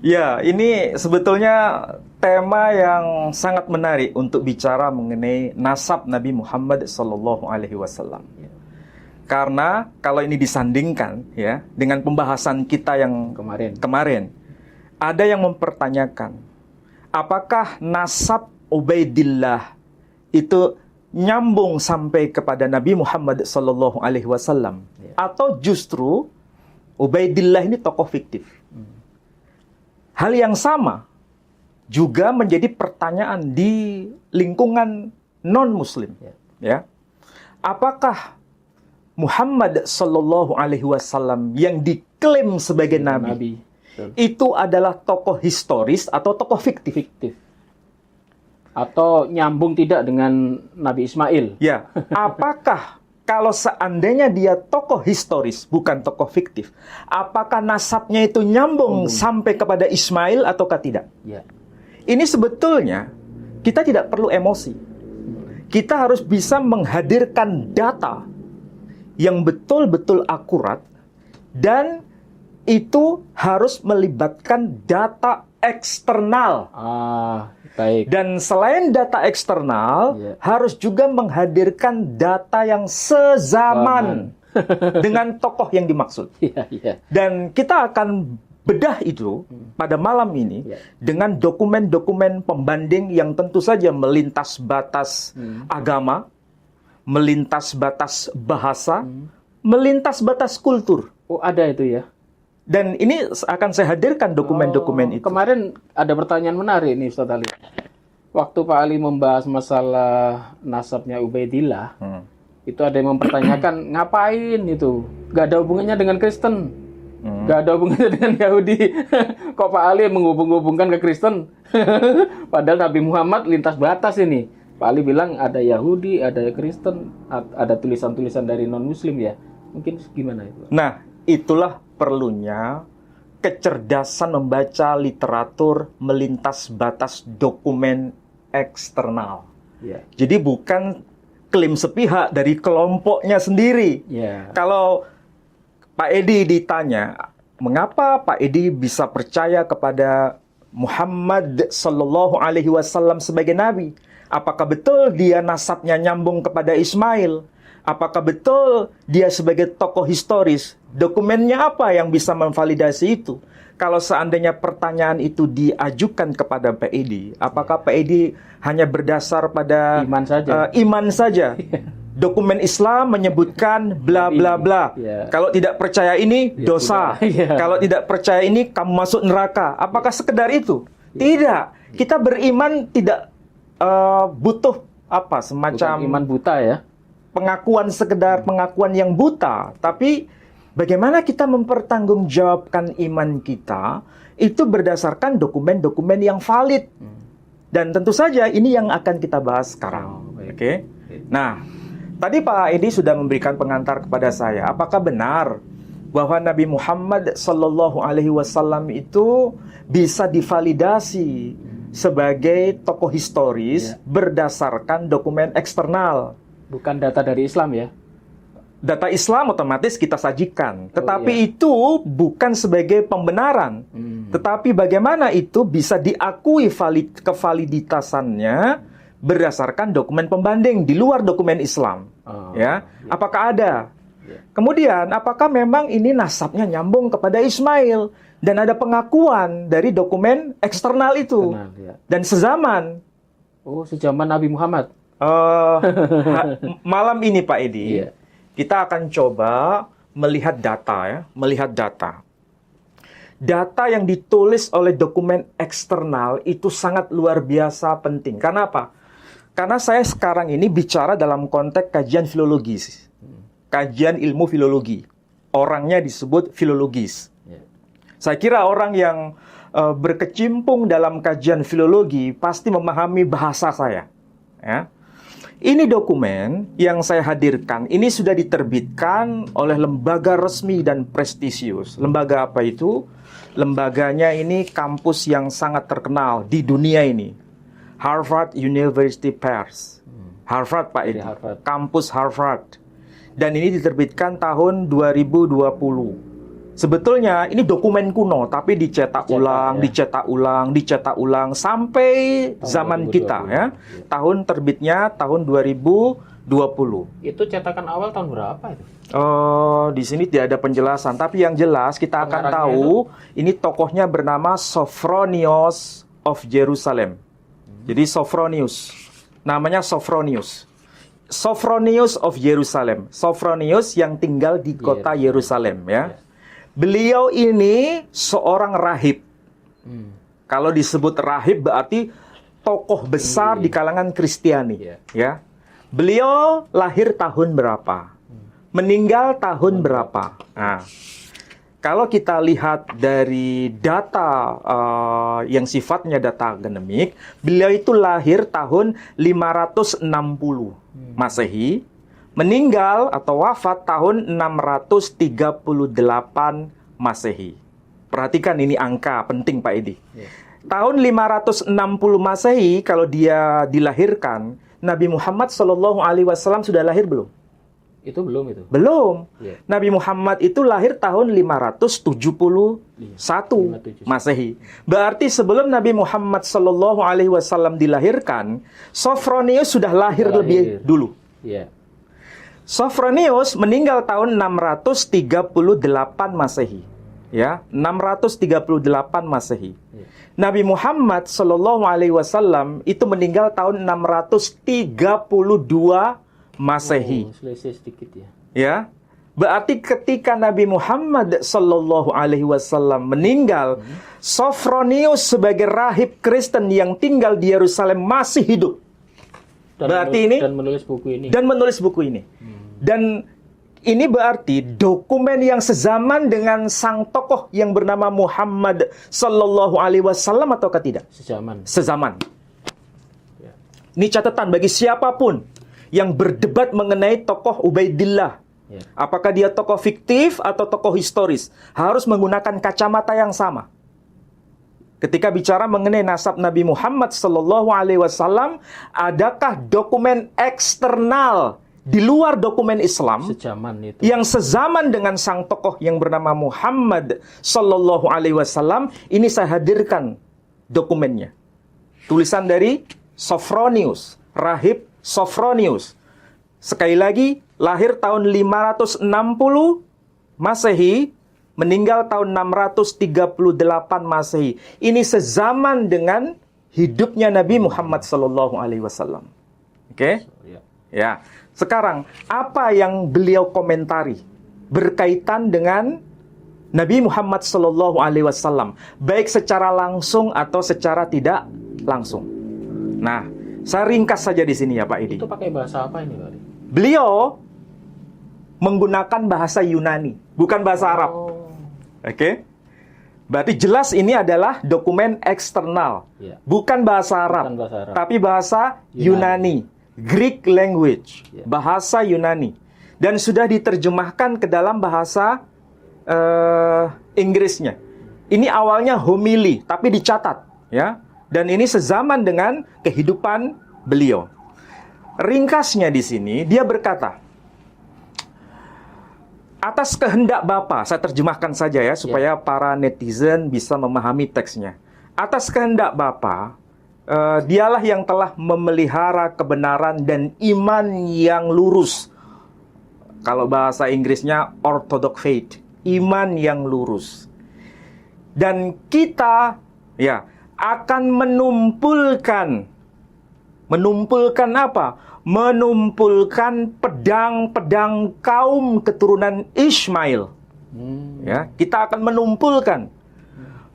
Ya, ini sebetulnya tema yang sangat menarik untuk bicara mengenai nasab Nabi Muhammad SAW. Karena kalau ini disandingkan ya dengan pembahasan kita yang kemarin, ada yang mempertanyakan apakah nasab Ubaidillah itu nyambung sampai kepada Nabi Muhammad SAW atau justru Ubaidillah ini tokoh fiktif. Hal yang sama juga menjadi pertanyaan di lingkungan non-Muslim. Ya, apakah Muhammad Sallallahu Alaihi Wasallam yang diklaim sebagai nabi itu adalah tokoh historis atau tokoh fiktif? Atau nyambung tidak dengan Nabi Ismail? Ya, apakah kalau seandainya dia tokoh historis, bukan tokoh fiktif, apakah nasabnya itu nyambung sampai kepada Ismail ataukah tidak? Ya. Ini sebetulnya kita tidak perlu emosi. Kita harus bisa menghadirkan data yang betul-betul akurat dan itu harus melibatkan data eksternal. Baik. Dan selain data eksternal, harus juga menghadirkan data yang sezaman dengan tokoh yang dimaksud. Dan kita akan bedah itu pada malam ini dengan dokumen-dokumen pembanding yang tentu saja melintas batas agama, melintas batas bahasa, melintas batas kultur. Oh, ada itu ya? Dan ini akan saya hadirkan dokumen-dokumen itu. Kemarin ada pertanyaan menarik nih Ustaz Ali. Waktu Pak Ali membahas masalah nasabnya Ubaidillah, itu ada yang mempertanyakan, ngapain itu? Gak ada hubungannya dengan Kristen. Gak ada hubungannya dengan Yahudi. Kok Pak Ali menghubung-hubungkan ke Kristen? Padahal Nabi Muhammad lintas batas ini. Pak Ali bilang ada Yahudi, ada Kristen, ada tulisan-tulisan dari non-Muslim ya. Mungkin gimana itu? Nah, itulah perlunya kecerdasan membaca literatur melintas batas dokumen eksternal. Jadi bukan klaim sepihak dari kelompoknya sendiri. Kalau Pak Edi ditanya, mengapa Pak Edi bisa percaya kepada Muhammad Sallallahu Alaihi Wasallam sebagai nabi? Apakah betul dia nasabnya nyambung kepada Ismail? Apakah betul dia sebagai tokoh historis? Dokumennya apa yang bisa memvalidasi itu? Kalau seandainya pertanyaan itu diajukan kepada Pak Edi, apakah Pak Edi hanya berdasar pada iman saja? Dokumen Islam menyebutkan bla bla bla. Kalau tidak percaya ini dosa. Kalau tidak percaya ini kamu masuk neraka. Apakah sekedar itu? Tidak. Kita beriman tidak butuh apa semacam bukan iman buta ya. Pengakuan sekedar pengakuan yang buta, tapi bagaimana kita mempertanggungjawabkan iman kita itu berdasarkan dokumen-dokumen yang valid. Dan tentu saja ini yang akan kita bahas sekarang. Oke. Nah, tadi Pak Edi sudah memberikan pengantar kepada saya. Apakah benar bahwa Nabi Muhammad Sallallahu Alaihi Wasallam itu bisa divalidasi sebagai tokoh historis berdasarkan dokumen eksternal? Bukan data dari Islam ya? Data Islam otomatis kita sajikan. Tetapi itu bukan sebagai pembenaran. Tetapi bagaimana itu bisa diakui kevaliditasannya berdasarkan dokumen pembanding di luar dokumen Islam. Apakah ada? Kemudian, apakah memang ini nasabnya nyambung kepada Ismail? Dan ada pengakuan dari dokumen eksternal itu. Dan sezaman. Oh, sezaman Nabi Muhammad. Malam ini Pak Edi, kita akan coba melihat data ya, Data yang ditulis oleh dokumen eksternal itu sangat luar biasa penting. Karena apa? Karena saya sekarang ini bicara dalam konteks kajian filologis, kajian ilmu filologi. Orangnya disebut filologis. Saya kira orang yang berkecimpung dalam kajian filologi pasti memahami bahasa saya. Ya. Ini dokumen yang saya hadirkan, ini sudah diterbitkan oleh lembaga resmi dan prestisius. Lembaga apa itu? Lembaganya ini kampus yang sangat terkenal di dunia ini. Harvard University Press. Harvard, Pak Edi. Kampus Harvard. Dan ini diterbitkan tahun 2020. Sebetulnya ini dokumen kuno, tapi dicetak ulang sampai zaman 2020. kita ya. Tahun terbitnya tahun 2020. Itu cetakan awal tahun berapa itu? Di sini tidak ada penjelasan, tapi yang jelas kita akan tahu ini tokohnya bernama Sophronios of Jerusalem. Jadi Sophronius, namanya Sophronius. Sophronius of Jerusalem. Sophronius yang tinggal di kota Yerusalem ya. Beliau ini seorang rahib. Kalau disebut rahib berarti tokoh besar di kalangan Kristiani ya. Beliau lahir tahun berapa? Meninggal tahun berapa? Nah, kalau kita lihat dari data yang sifatnya data akademik, beliau itu lahir tahun 560 Masehi, meninggal atau wafat tahun 638 Masehi. Perhatikan ini angka penting Pak Edi. Tahun 560 Masehi kalau dia dilahirkan, Nabi Muhammad SAW sudah lahir belum? Itu belum itu. Belum. Nabi Muhammad itu lahir tahun 571 Masehi. Berarti sebelum Nabi Muhammad SAW dilahirkan, Sophronius sudah lahir lebih dulu. Sophronius meninggal tahun 638 Masehi. Ya, 638 Masehi. Nabi Muhammad SAW itu meninggal tahun 632 Masehi. Selisih sedikit ya. Ya. Berarti ketika Nabi Muhammad SAW meninggal, Sophronius sebagai rahib Kristen yang tinggal di Yerusalem masih hidup. Dan menulis buku ini. Dan ini berarti dokumen yang sezaman dengan sang tokoh yang bernama Muhammad SAW ataukah tidak? Sezaman. Ini catatan bagi siapapun yang berdebat mengenai tokoh Ubaidillah. Apakah dia tokoh fiktif atau tokoh historis? Harus menggunakan kacamata yang sama. Ketika bicara mengenai nasab Nabi Muhammad SAW, adakah dokumen eksternal di luar dokumen Islam yang sezaman dengan sang tokoh yang bernama Muhammad SAW? Ini saya hadirkan dokumennya. Tulisan dari Sophronius, rahib Sophronius. Sekali lagi, lahir tahun 560 Masehi, meninggal tahun 638 Masehi. Ini sezaman dengan hidupnya Nabi Muhammad SAW. Oke? Ya. Sekarang, apa yang beliau komentari berkaitan dengan Nabi Muhammad SAW, baik secara langsung atau secara tidak langsung. Nah, saya ringkas saja di sini ya Pak Edi. Itu pakai bahasa apa ini Pak Edi? Beliau menggunakan bahasa Yunani, bukan bahasa Arab. Oke? Berarti jelas ini adalah dokumen eksternal, bukan bahasa Arab, tapi bahasa Yunani. Greek language, bahasa Yunani. Dan sudah diterjemahkan ke dalam bahasa Inggrisnya. Ini awalnya homili, tapi dicatat, ya. Dan ini sezaman dengan kehidupan beliau. Ringkasnya di sini, dia berkata, atas kehendak Bapa, saya terjemahkan saja ya, supaya para netizen bisa memahami teksnya. Atas kehendak Bapa, dialah yang telah memelihara kebenaran dan iman yang lurus. Kalau bahasa Inggrisnya orthodox faith, iman yang lurus. Dan kita akan menumpulkan apa? Menumpulkan pedang-pedang kaum keturunan Ismail. Ya, kita akan menumpulkan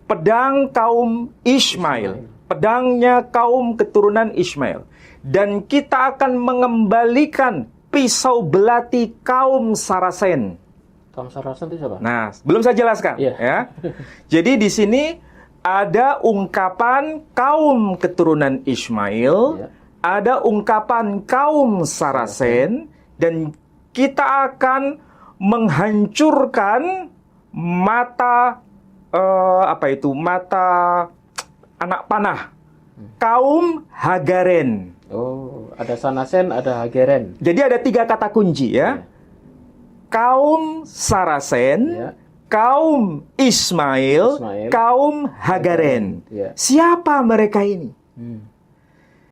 pedang kaum Ismail, pedangnya kaum keturunan Ismail. Dan kita akan mengembalikan pisau belati kaum Sarasen. Kaum Sarasen itu siapa? Nah, belum saya jelaskan. Ya. Jadi di sini ada ungkapan kaum keturunan Ismail, ada ungkapan kaum Sarasen, dan kita akan menghancurkan mata mata anak panah kaum Hagaren. Oh, ada Sarasen, ada Hagaren. Jadi ada 3 kata kunci ya. Kaum Sarasen, kaum Ismail, kaum Hagaren. Ya. Siapa mereka ini?